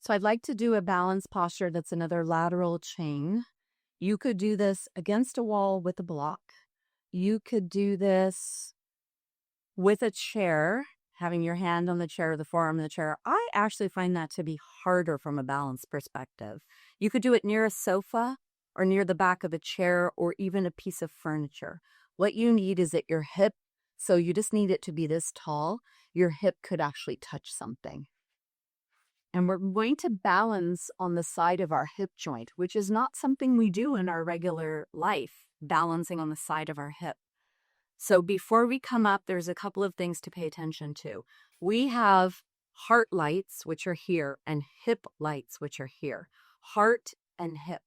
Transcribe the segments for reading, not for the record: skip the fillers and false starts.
So I'd like to do a balance posture that's another lateral chain. You could do this against a wall with a block. You could do this with a chair, having your hand on the chair, the forearm on the chair. I actually find that to be harder from a balance perspective. You could do it near a sofa or near the back of a chair or even a piece of furniture. What you need is at your hip, so you just need it to be this tall. Your hip could actually touch something. And we're going to balance on the side of our hip joint, which is not something we do in our regular life, balancing on the side of our hip. So before we come up, there's a couple of things to pay attention to. We have heart lights, which are here, and hip lights, which are here. Heart and hip.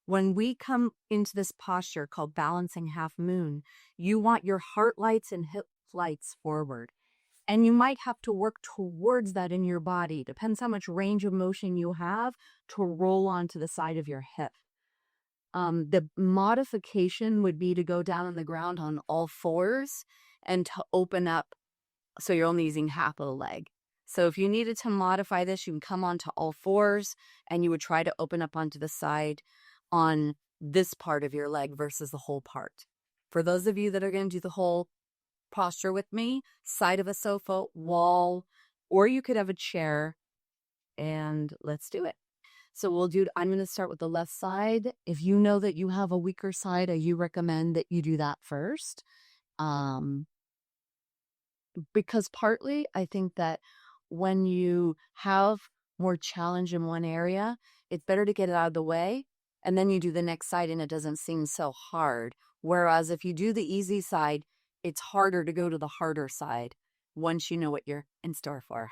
When we come into this posture called balancing half moon, you want your heart lights and hip lights forward. And you might have to work towards that in your body. Depends how much range of motion you have to roll onto the side of your hip. The modification would be to go down on the ground on all fours and to open up so you're only using half of the leg. So if you needed to modify this, you can come onto all fours and you would try to open up onto the side on this part of your leg versus the whole part. For those of you that are going to do the whole posture with me, side of a sofa, wall, or you could have a chair, and let's do it. So I'm going to start with the left side. If you know that you have a weaker side, I recommend that you do that first. Because partly I think that when you have more challenge in one area, it's better to get it out of the way, and then you do the next side and it doesn't seem so hard. Whereas if you do the easy side, it's harder to go to the harder side once you know what you're in store for.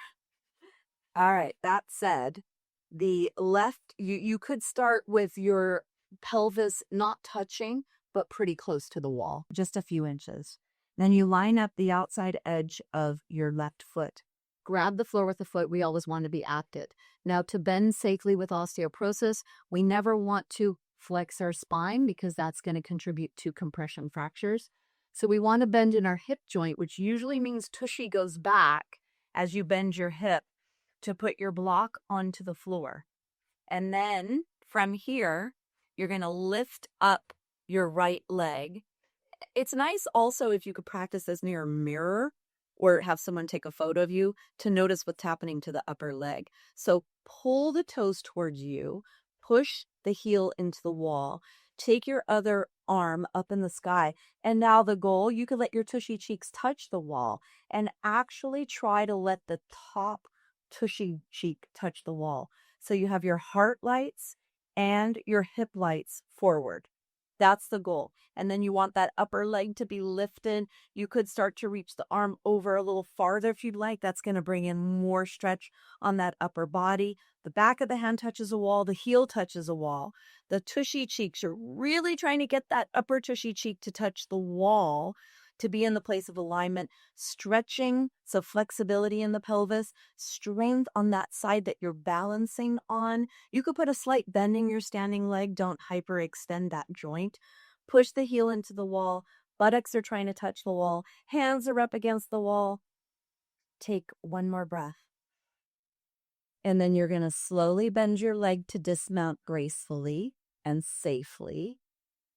All right, that said, the left, you could start with your pelvis not touching, but pretty close to the wall, just a few inches. Then you line up the outside edge of your left foot. Grab the floor with the foot. We always want to be at it. Now, to bend safely with osteoporosis, we never want to flex our spine because that's going to contribute to compression fractures. So we want to bend in our hip joint, which usually means tushy goes back as you bend your hip to put your block onto the floor. And then from here, you're going to lift up your right leg. It's nice also if you could practice this near a mirror or have someone take a photo of you to notice what's happening to the upper leg. So pull the toes towards you, push the heel into the wall, take your other arm up in the sky. And now the goal, you could let your tushy cheeks touch the wall and actually try to let the top tushy cheek touch the wall. So you have your heart lights and your hip lights forward. That's the goal. And then you want that upper leg to be lifted. You could start to reach the arm over a little farther if you'd like. That's going to bring in more stretch on that upper body. The back of the hand touches a wall. The heel touches a wall. The tushy cheeks, you're really trying to get that upper tushy cheek to touch the wall, to be in the place of alignment, stretching, so flexibility in the pelvis, strength on that side that you're balancing on. You could put a slight bend in your standing leg. Don't hyperextend that joint. Push the heel into the wall. Buttocks are trying to touch the wall. Hands are up against the wall. Take one more breath. And then you're going to slowly bend your leg to dismount gracefully and safely.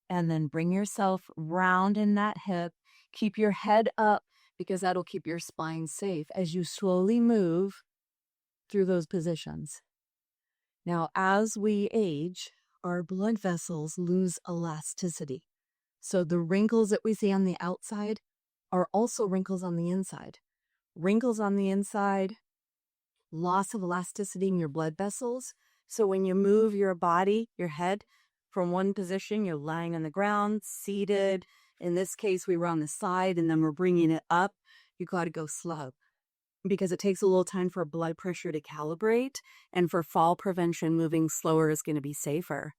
And then bring yourself round in that hip. Keep your head up because that'll keep your spine safe as you slowly move through those positions. Now, as we age, our blood vessels lose elasticity. So the wrinkles that we see on the outside are also wrinkles on the inside. Wrinkles on the inside, loss of elasticity in your blood vessels. So when you move your body, your head, from one position, you're lying on the ground, seated. In this case, we were on the side and then we're bringing it up. You got to go slow because it takes a little time for blood pressure to calibrate, and for fall prevention, moving slower is going to be safer.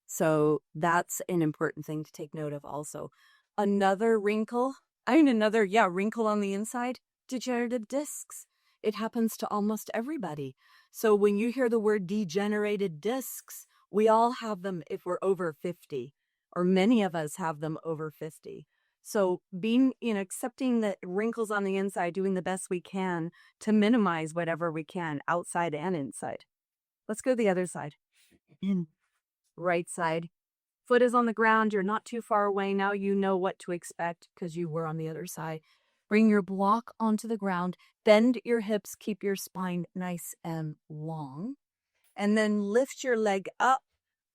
So that's an important thing to take note of also. Another wrinkle on the inside, degenerative discs. It happens to almost everybody. So when you hear the word degenerated discs, we all have them if we're over 50, or many of us have them over 50. So accepting the wrinkles on the inside, doing the best we can to minimize whatever we can outside and inside. Let's go the other side. In. Right side. Foot is on the ground. You're not too far away. Now you know what to expect because you were on the other side. Bring your block onto the ground. Bend your hips. Keep your spine nice and long. And then lift your leg up.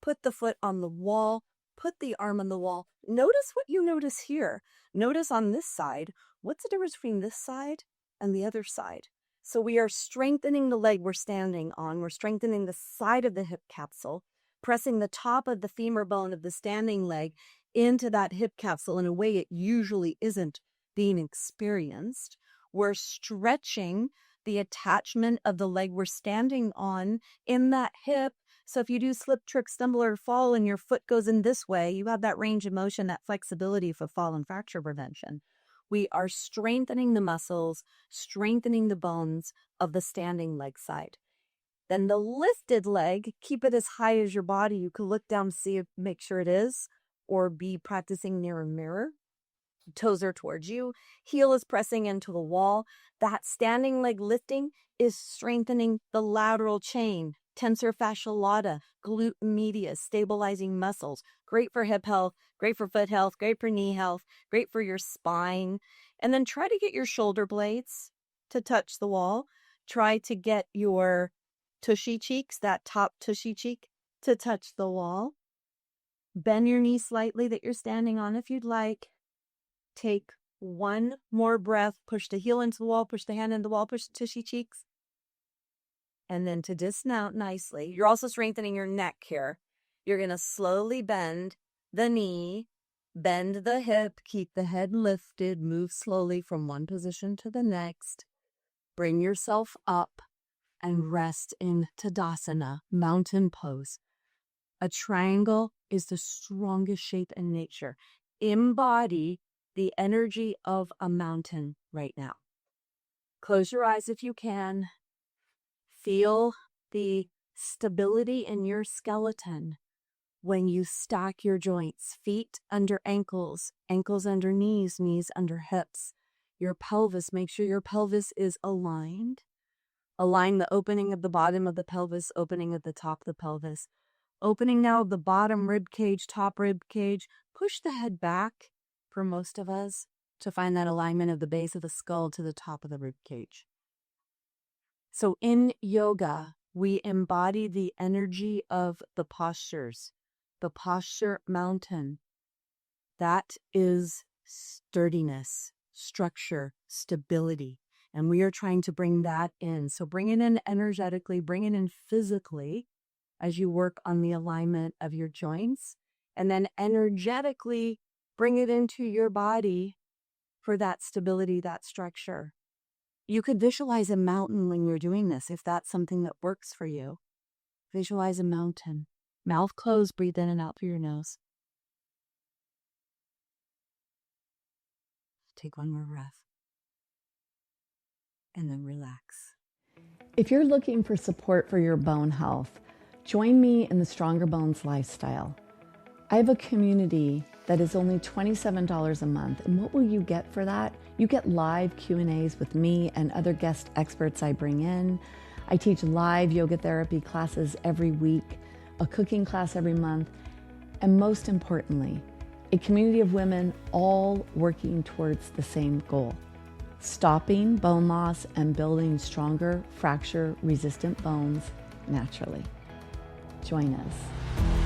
Put the foot on the wall. Put the arm on the wall. Notice what you notice here. Notice on this side, what's the difference between this side and the other side? So we are strengthening the leg we're standing on. We're strengthening the side of the hip capsule, pressing the top of the femur bone of the standing leg into that hip capsule in a way it usually isn't being experienced. We're stretching the attachment of the leg we're standing on in that hip. So if you do slip, trip, stumble, or fall and your foot goes in this way, you have that range of motion, that flexibility for fall and fracture prevention. We are strengthening the muscles, strengthening the bones of the standing leg side. Then the lifted leg, keep it as high as your body. You can look down, see, make sure it is, or be practicing near a mirror. Toes are towards you. Heel is pressing into the wall. That standing leg lifting is strengthening the lateral chain, tensor fasciae lata, glute medius, stabilizing muscles. Great for hip health, great for foot health, great for knee health, great for your spine. And then try to get your shoulder blades to touch the wall. Try to get your tushy cheeks, that top tushy cheek, to touch the wall. Bend your knee slightly that you're standing on if you'd like. Take one more breath. Push the heel into the wall, push the hand into the wall, push the tushy cheeks. And then to dismount nicely, you're also strengthening your neck here. You're going to slowly bend the knee, bend the hip, keep the head lifted, move slowly from one position to the next. Bring yourself up and rest in Tadasana, mountain pose. A triangle is the strongest shape in nature. Embody the energy of a mountain right now. Close your eyes if you can. Feel the stability in your skeleton when you stack your joints. Feet under ankles, ankles under knees, knees under hips. Your pelvis, make sure your pelvis is aligned. Align the opening of the bottom of the pelvis, opening at the top of the pelvis. Opening now of the bottom rib cage, top rib cage. Push the head back for most of us to find that alignment of the base of the skull to the top of the rib cage. So in yoga, we embody the energy of the postures. The posture mountain, that is sturdiness, structure, stability. And we are trying to bring that in. So bring it in energetically, bring it in physically as you work on the alignment of your joints. And then energetically bring it into your body for that stability, that structure. You could visualize a mountain when you're doing this, if that's something that works for you. Visualize a mountain. Mouth closed, breathe in and out through your nose. Take one more breath. And then relax. If you're looking for support for your bone health, join me in the Stronger Bones lifestyle. I have a community that is only $27 a month. And what will you get for that? You get live Q&As with me and other guest experts I bring in. I teach live yoga therapy classes every week, a cooking class every month, and most importantly, a community of women all working towards the same goal: stopping bone loss and building stronger, fracture-resistant bones naturally. Join us.